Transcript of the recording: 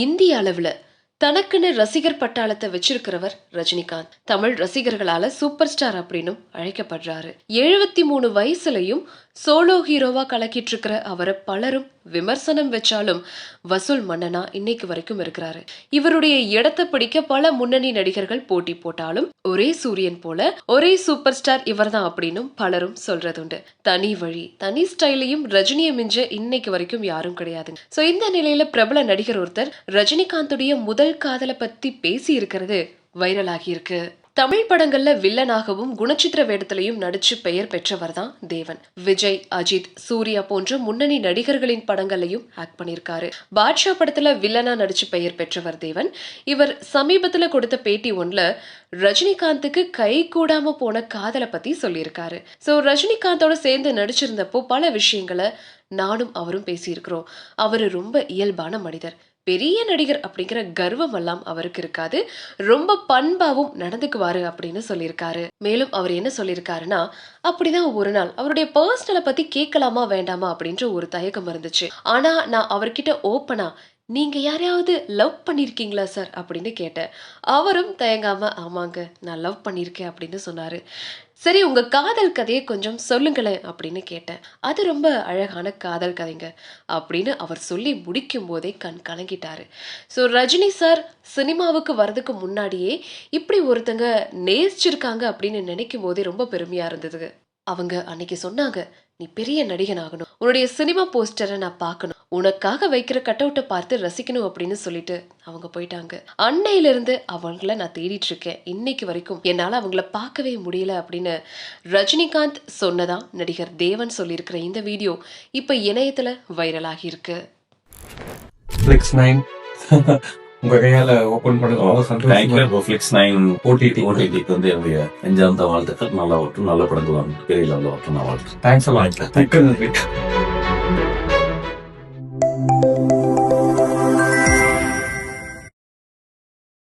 இந்திய அளவுல தனக்குன்னு ரசிகர் பட்டாளத்தை வச்சிருக்கிறவர் ரஜினிகாந்த். தமிழ் ரசிகர்களால சூப்பர் ஸ்டார் அப்படின்னும் அழைக்கப்படுறாரு. 73 வயசுலயும் சோலோ ஹீரோவா கலக்கிட்டு இருக்கிற அவரை பலரும் விமர்சனம் வச்சாலும் வசூல் மன்னனா இன்னைக்கு வரைக்கும் இருக்கிறாரு. இவருடைய இடத்தை பிடிக்க பல முன்னணி நடிகர்கள் போட்டி போட்டாலும் ஒரே சூரியன் போல ஒரே சூப்பர் ஸ்டார் இவர்தான் அப்படின்னும் பலரும் சொல்றதுண்டு. தனி வழி தனி ஸ்டைலையும் ரஜினியை மிஞ்ச இன்னைக்கு வரைக்கும் யாரும் கிடையாது. சோ இந்த நிலையில பிரபல நடிகர் ஒருத்தர் ரஜினிகாந்துடைய முதல் காதலை பத்தி பேசி இருக்கிறது வைரல் ஆகி இருக்கு. தமிழ் படங்கள்ல வில்லனாகவும் குணச்சித்திர வேடத்திலையும் நடிச்சு பெயர் பெற்றவர் தான் தேவன். விஜய், அஜித், சூர்யா போன்ற முன்னணி நடிகர்களின் படங்களையும் ஆக்ட் பண்ணிருக்காரு. பாட்ஷா படத்துல வில்லனா நடிச்சு பெயர் பெற்றவர் தேவன். இவர் சமீபத்துல கொடுத்த பேட்டி ஒன்றுல ரஜினிகாந்துக்கு கை கூடாம போன காதலை பத்தி சொல்லியிருக்காரு. சோ ரஜினிகாந்தோட சேர்ந்து நடிச்சிருந்தப்போ பல விஷயங்களை நானும் அவரும் பேசியிருக்கிறோம். அவரு ரொம்ப இயல்பான மனிதர், பெரிய நடிகர் அப்படிங்கிற கர்வம் எல்லாம் அவருக்கு இருக்காது, ரொம்ப பண்பாவும் நடந்துக்குவாரு அப்படின்னு சொல்லியிருக்காரு. மேலும் அவர் என்ன சொல்லியிருக்காருன்னா, அப்படிதான் ஒரு நாள் அவருடைய பர்சனலை பத்தி கேட்கலாமா வேண்டாமா அப்படின்ற ஒரு தயக்கம் இருந்துச்சு. ஆனா நான் அவர்கிட்ட ஓப்பனா நீங்க யாரையாவது லவ் பண்ணிருக்கீங்களா சார் அப்படின்னு கேட்டேன். அவரும் தயங்காம ஆமாங்க நான் லவ் பண்ணிருக்கேன் அப்படின்னு சொன்னாரு. சரி உங்க காதல் கதையை கொஞ்சம் சொல்லுங்களேன் அப்படின்னு கேட்டேன். அது ரொம்ப அழகான காதல் கதைங்க அப்படின்னு அவர் சொல்லி முடிக்கும் போதே கண் கலங்கிட்டாரு. ஸோ ரஜினி சார் சினிமாவுக்கு வர்றதுக்கு முன்னாடியே இப்படி ஒருத்தங்க நேசிச்சிருக்காங்க அப்படின்னு நினைக்கும் போதே ரொம்ப பெருமையா இருந்தது. அவங்க அன்னைக்கு சொன்னாங்க, நீ பெரிய நடிகன் ஆகணும், உன்னுடைய சினிமா போஸ்டரை நான் பார்க்கணும், உனக்காக வைக்கிற கட் அவுட்டை பார்த்து ரசிக்கணும் அப்படின்னு சொல்லிட்டு அவங்க போயிட்டாங்க. அன்னையில இருந்து அவங்கள நான் தேடிட்டு இருக்கேன், இன்னைக்கு வரைக்கும் என்னால அவங்கள பார்க்கவே முடியல அப்படின்னு ரஜினிகாந்த் சொன்னதா நடிகர் தேவன் சொல்லியிருக்கிற இந்த வீடியோ இப்ப இணையத்துல வைரல் ஆகி இருக்கு. உங்க கையால ஓபன் பண்ணுங்க. ஃபிளிக்ஸ் 9 ஓடிடிக்கு வந்து என்னுடைய நெஞ்சார்ந்த வாழ்த்துக்கள். நல்லா வரட்டும், நல்ல படங்கள் வந்து பெரிய லெவலில் வரட்டும். நான் வாழ்த்துறேன். தேங்க்ஸ்.